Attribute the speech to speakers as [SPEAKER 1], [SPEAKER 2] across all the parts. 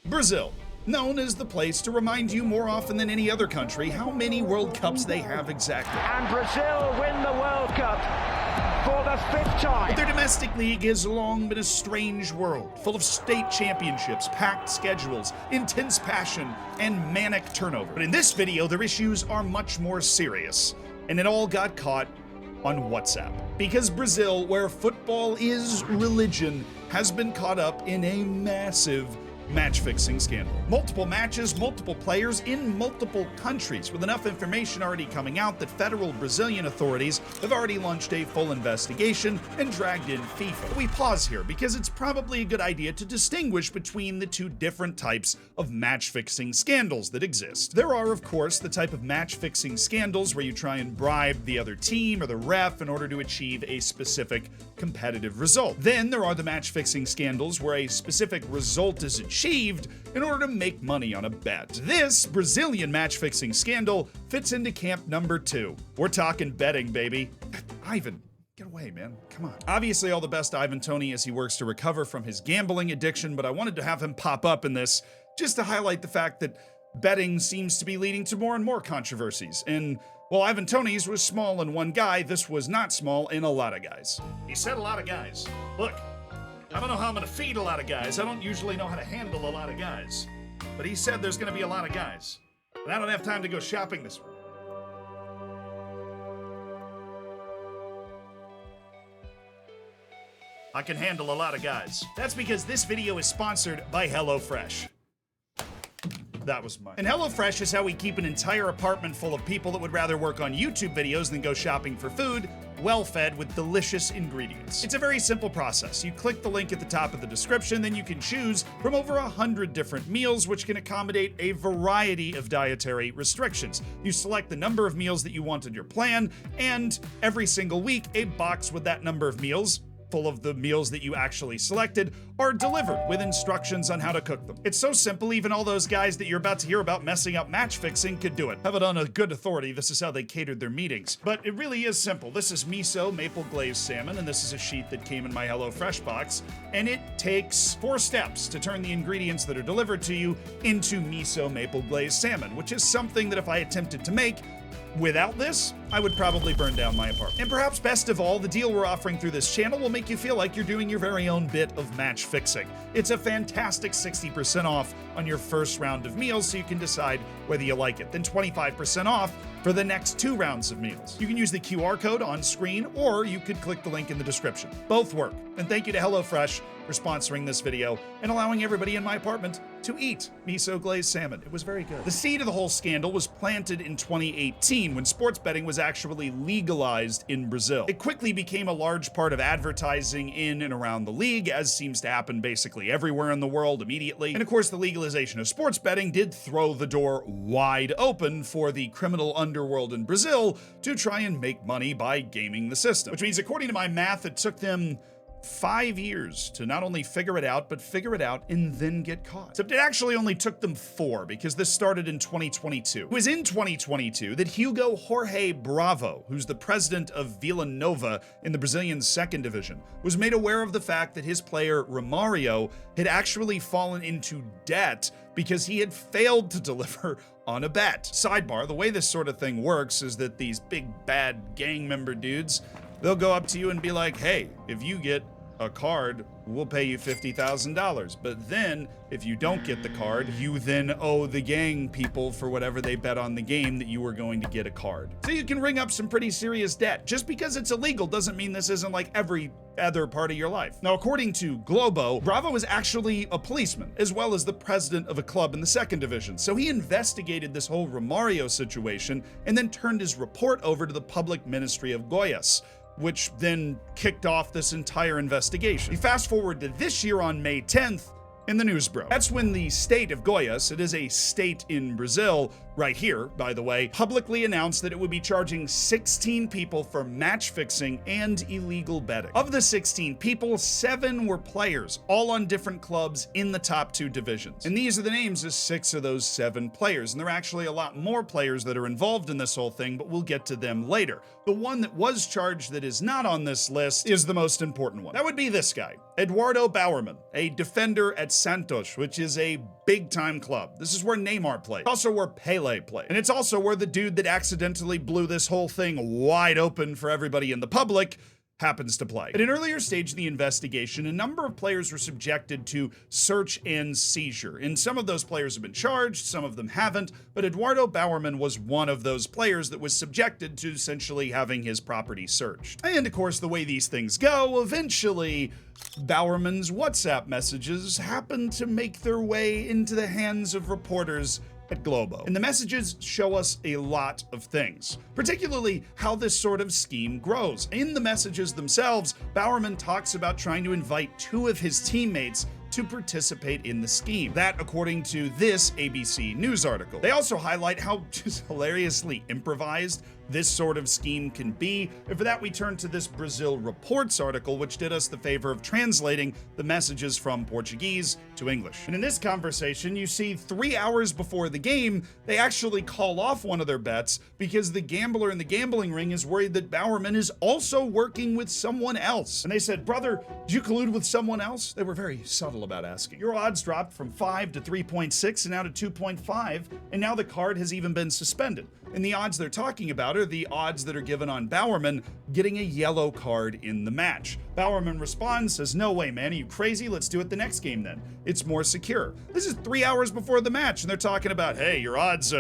[SPEAKER 1] Brazil, known as the place to remind you more often than any other country how many World Cups they have exactly.
[SPEAKER 2] And Brazil win the World Cup for the 5th time.
[SPEAKER 1] But their domestic league has long been a strange world, full of state championships, packed schedules, intense passion, and manic turnover. But in this video, their issues are much more serious, and it all got caught on WhatsApp. Because Brazil, where football is religion, has been caught up in a massive match-fixing scandal. Multiple matches, multiple players in multiple countries, with enough information already coming out that federal Brazilian authorities have already launched a full investigation and dragged in FIFA. We pause here because it's probably a good idea to distinguish between the two different types of match-fixing scandals that exist. There are, of course, the type of match-fixing scandals where you try and bribe the other team or the ref in order to achieve a specific competitive result. Then there are the match-fixing scandals where a specific result is achieved in order to make money on a bet. This Brazilian match-fixing scandal fits into camp number 2. We're talking betting, baby. Ivan, get away, man. Come on. Obviously, all the best to Ivan Toney as he works to recover from his gambling addiction, but I wanted to have him pop up in this just to highlight the fact that betting seems to be leading to more and more controversies. And while Ivan Toney's was small in one guy, this was not small in a lot of guys. He said a lot of guys. Look, I don't know how I'm gonna feed a lot of guys. I don't usually know how to handle a lot of guys. But he said there's gonna be a lot of guys. And I don't have time to go shopping this week. I can handle a lot of guys. That's because this video is sponsored by HelloFresh. That was mine. And HelloFresh is how we keep an entire apartment full of people that would rather work on YouTube videos than go shopping for food, well-fed with delicious ingredients. It's a very simple process. You click the link at the top of the description, then you can choose from over 100 different meals, which can accommodate a variety of dietary restrictions. You select the number of meals that you want in your plan, and every single week, a box with that number of meals, full of the meals that you actually selected, are delivered with instructions on how to cook them. It's so simple, even all those guys that you're about to hear about messing up match fixing could do it. Have it on a good authority, this is how they catered their meetings. But it really is simple. This is miso maple glazed salmon, and this is a sheet that came in my HelloFresh box, and it takes 4 steps to turn the ingredients that are delivered to you into miso maple glazed salmon, which is something that if I attempted to make without this, I would probably burn down my apartment. And perhaps best of all, the deal we're offering through this channel will make you feel like you're doing your very own bit of match fixing. It's a fantastic 60% off on your first round of meals, so you can decide whether you like it. Then 25% off for the next 2 rounds of meals. You can use the QR code on screen, or you could click the link in the description. Both work. And thank you to HelloFresh for sponsoring this video and allowing everybody in my apartment to eat miso glazed salmon. It was very good. The seed of the whole scandal was planted in 2018 when sports betting was actually legalized in Brazil. It quickly became a large part of advertising in and around the league, as seems to happen basically everywhere in the world immediately. And of course, the legalization of sports betting did throw the door wide open for the criminal underworld in Brazil to try and make money by gaming the system. Which means, according to my math, it took them 5 years to not only figure it out, but figure it out and then get caught. Except it actually only took them 4, because this started in 2022. It was in 2022 that Hugo Jorge Bravo, who's the president of Vila Nova in the Brazilian 2nd Division, was made aware of the fact that his player Romario had actually fallen into debt because he had failed to deliver on a bet. Sidebar, the way this sort of thing works is that these big bad gang member dudes, they'll go up to you and be like, hey, if you get a card, we'll pay you $50,000. But then, if you don't get the card, you then owe the gang people for whatever they bet on the game that you were going to get a card. So you can ring up some pretty serious debt. Just because it's illegal doesn't mean this isn't like every other part of your life. Now, according to Globo, Bravo is actually a policeman, as well as the president of a club in the 2nd Division. So he investigated this whole Romario situation and then turned his report over to the Public Ministry of Goiás, which then kicked off this entire investigation. You fast forward to this year on May 10th, in the news, bro. That's when the state of Goiás, it is a state in Brazil, right here, by the way, publicly announced that it would be charging 16 people for match fixing and illegal betting. Of the 16 people, 7 were players, all on different clubs in the top 2 divisions. And these are the names of 6 of those 7 players. And there are actually a lot more players that are involved in this whole thing, but we'll get to them later. The one that was charged that is not on this list is the most important one. That would be this guy, Eduardo Bowerman, a defender at Santos, which is a big-time club. This is where Neymar played. Also where Pele played. And it's also where the dude that accidentally blew this whole thing wide open for everybody in the public happens to play. At an earlier stage in the investigation, a number of players were subjected to search and seizure, and some of those players have been charged, some of them haven't, but Eduardo Bowerman was one of those players that was subjected to essentially having his property searched. And of course, the way these things go, eventually Bowerman's WhatsApp messages happened to make their way into the hands of reporters at Globo. And the messages show us a lot of things, particularly how this sort of scheme grows. In the messages themselves, Bowerman talks about trying to invite 2 of his teammates to participate in the scheme. That, according to this ABC News article. They also highlight how just hilariously improvised this sort of scheme can be. And for that, we turn to this Brazil Reports article, which did us the favor of translating the messages from Portuguese to English. And in this conversation, you see 3 hours before the game, they actually call off one of their bets because the gambler in the gambling ring is worried that Bowerman is also working with someone else. And they said, "Brother, did you collude with someone else?" They were very subtle about asking. Your odds dropped from 5 to 3.6 and now to 2.5, and now the card has even been suspended. And the odds they're talking about are the odds that are given on Bowerman getting a yellow card in the match. Bowerman responds, says, "No way, man. Are you crazy? Let's do it the next game then. It's more secure." This is 3 hours before the match, and they're talking about, "Hey, your odds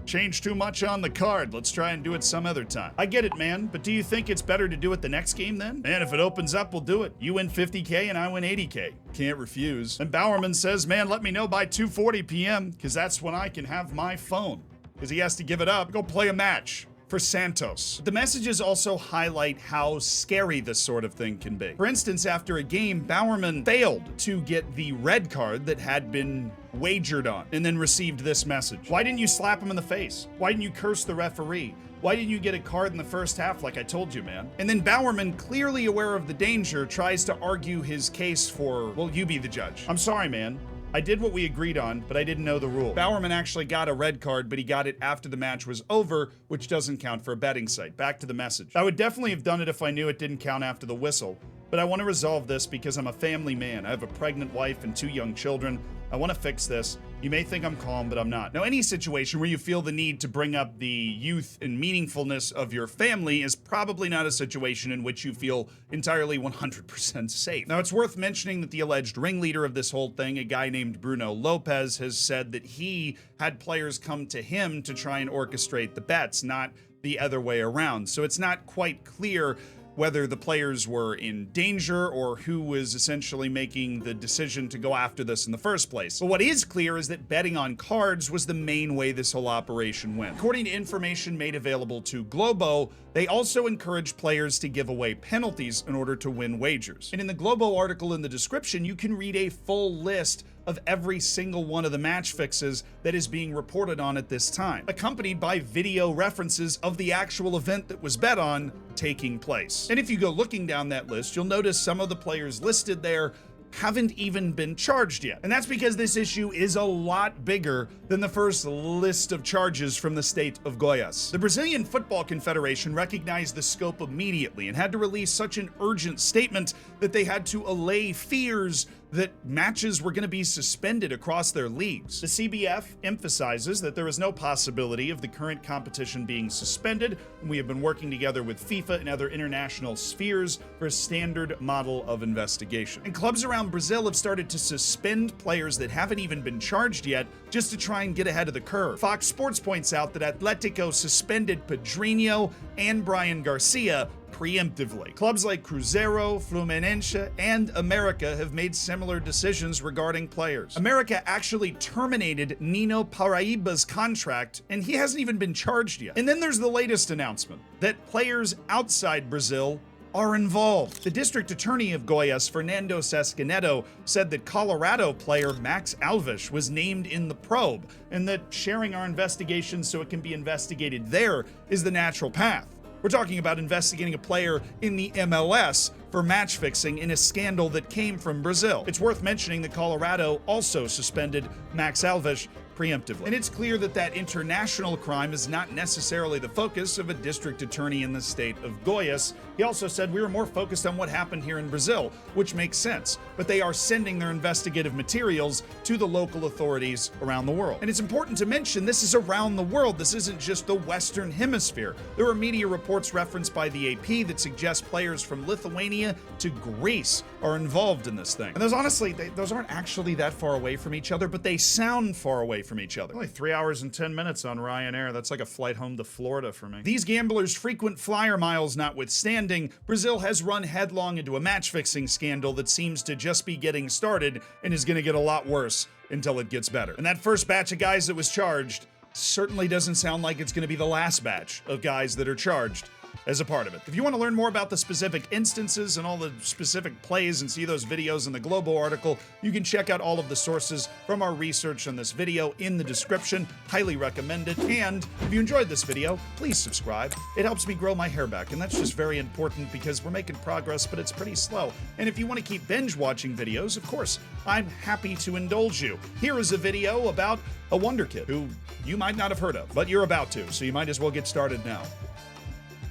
[SPEAKER 1] changed too much on the card. Let's try and do it some other time." I get it, man, but do you think it's better to do it the next game then? Man, if it opens up, we'll do it. You win 50K and I win 80K. Can't refuse. And Bowerman says, "Man, let me know by 2:40 p.m. because that's when I can have my phone." Because he has to give it up, go play a match for Santos. The messages also highlight how scary this sort of thing can be. For instance, after a game, Bowerman failed to get the red card that had been wagered on and then received this message. "Why didn't you slap him in the face? Why didn't you curse the referee? Why didn't you get a card in the first half like I told you, man?" And then Bowerman, clearly aware of the danger, tries to argue his case for, "Well, you be the judge. I'm sorry, man. I did what we agreed on, but I didn't know the rule." Bowerman actually got a red card, but he got it after the match was over, which doesn't count for a betting site. Back to the message. "I would definitely have done it if I knew it didn't count after the whistle, but I want to resolve this because I'm a family man. I have a pregnant wife and 2 young children. I want to fix this. You may think I'm calm, but I'm not." Now, any situation where you feel the need to bring up the youth and meaningfulness of your family is probably not a situation in which you feel entirely 100% safe. Now, it's worth mentioning that the alleged ringleader of this whole thing, a guy named Bruno Lopez, has said that he had players come to him to try and orchestrate the bets, not the other way around. So it's not quite clear whether the players were in danger or who was essentially making the decision to go after this in the first place. But what is clear is that betting on cards was the main way this whole operation went. According to information made available to Globo, they also encouraged players to give away penalties in order to win wagers. And in the Globo article in the description, you can read a full list of every single one of the match fixes that is being reported on at this time, accompanied by video references of the actual event that was bet on taking place. And if you go looking down that list, you'll notice some of the players listed there haven't even been charged yet. And that's because this issue is a lot bigger than the first list of charges from the state of Goiás. The Brazilian Football Confederation recognized the scope immediately and had to release such an urgent statement that they had to allay fears that matches were going to be suspended across their leagues. The CBF emphasizes that there is no possibility of the current competition being suspended, and we have been working together with FIFA and other international spheres for a standard model of investigation. And clubs around Brazil have started to suspend players that haven't even been charged yet just to try and get ahead of the curve. Fox Sports points out that Atlético suspended Pedrinho and Brian Garcia preemptively. Clubs like Cruzeiro, Fluminense, and America have made similar decisions regarding players. America actually terminated Nino Paraiba's contract, and he hasn't even been charged yet. And then there's the latest announcement that players outside Brazil are involved. The district attorney of Goiás, Fernando Sescaneto, said that Colorado player Max Alves was named in the probe, and that sharing our investigation so it can be investigated there is the natural path. We're talking about investigating a player in the MLS for match fixing in a scandal that came from Brazil. It's worth mentioning that Colorado also suspended Max Alves preemptively. And it's clear that that international crime is not necessarily the focus of a district attorney in the state of Goiás. He also said we were more focused on what happened here in Brazil, which makes sense. But they are sending their investigative materials to the local authorities around the world. And it's important to mention this is around the world. This isn't just the Western Hemisphere. There are media reports referenced by the AP that suggest players from Lithuania to Greece are involved in this thing. And those honestly, those aren't actually that far away from each other, but they sound far away from each other. Only 3 hours and 10 minutes on Ryanair. That's like a flight home to Florida for me. These gamblers' frequent flyer miles notwithstanding, Brazil has run headlong into a match-fixing scandal that seems to just be getting started and is going to get a lot worse until it gets better. And that first batch of guys that was charged certainly doesn't sound like it's going to be the last batch of guys that are charged as a part of it. If you want to learn more about the specific instances and all the specific plays and see those videos in the Globo article, you can check out all of the sources from our research on this video in the description. Highly recommend it. And if you enjoyed this video, please subscribe. It helps me grow my hair back, and that's just very important because we're making progress, but it's pretty slow. And if you want to keep binge watching videos, of course, I'm happy to indulge you. Here is a video about a wonder kid who you might not have heard of, but you're about to, so you might as well get started now.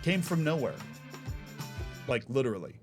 [SPEAKER 1] Came from nowhere. Like, literally.